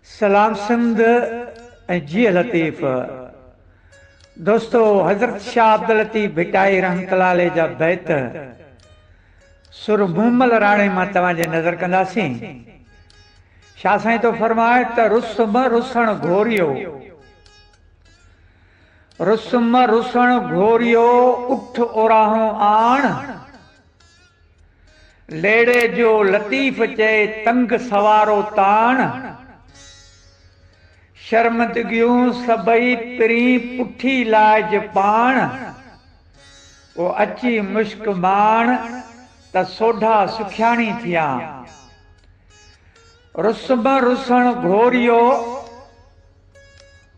सलाम सिंध जी लतीफ़। दोस्तों, हज़रत शाह अब्दुल लतीफ़ भिटाई रहमतुल्लाह जा बैत सुर मुमल राणे मां तव्हांजे नज़र कंदासीं। शाह साईं तो फरमाए त रुसम रुसण घोरियो, रुसम रुसण घोरियो, उठ ओराहो आण, लेड़े जो लतीफ़ चए तंग सवारो ताण, शर्मदगियूं सबई पिरी पुठी लाज पाण, वो अची मुश्क माण त सोढा सुखियाणी थिया। रुसम रुसण घोरियो,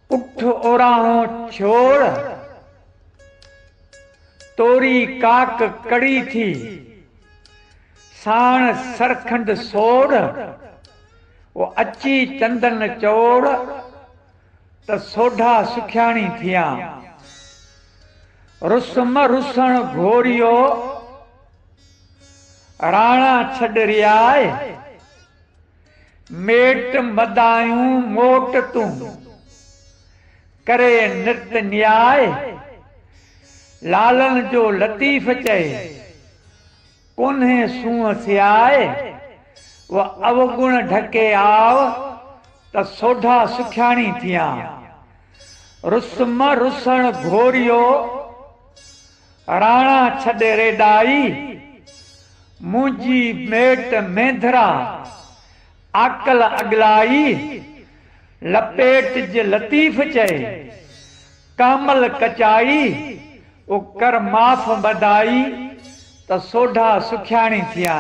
उठ ओराहो छोड़, तोरी काक कड़ी थी साण सरखंड सोड़, वो अची चंदन चोड़ त सोढा सुखियाणी थिया। रुसम रुसण घोरियो, राणा छॾरियाए, मेट मदायूं मोट तूं करे नित न्याय, लालन जो लतीफ़ चए कोन्हे सूंह सियाए, वो अवगुण ढके आव त सोढा सुखियाणी थिया। रुसम रुसण घोरियो, राणा छॾे रेडाई, मुंहिंजी मेट मेंधरा आकल अगलाई, लपेट जे लतीफ़ चए कामल कचाई, वो कर माफ़ बदाई त सोढा सुखियाणी थिया।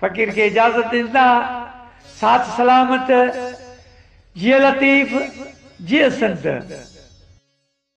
फ़कीर खे इजाज़त ॾींदा, साथ सलामत, जिए लतीफ़ जिए सिंध।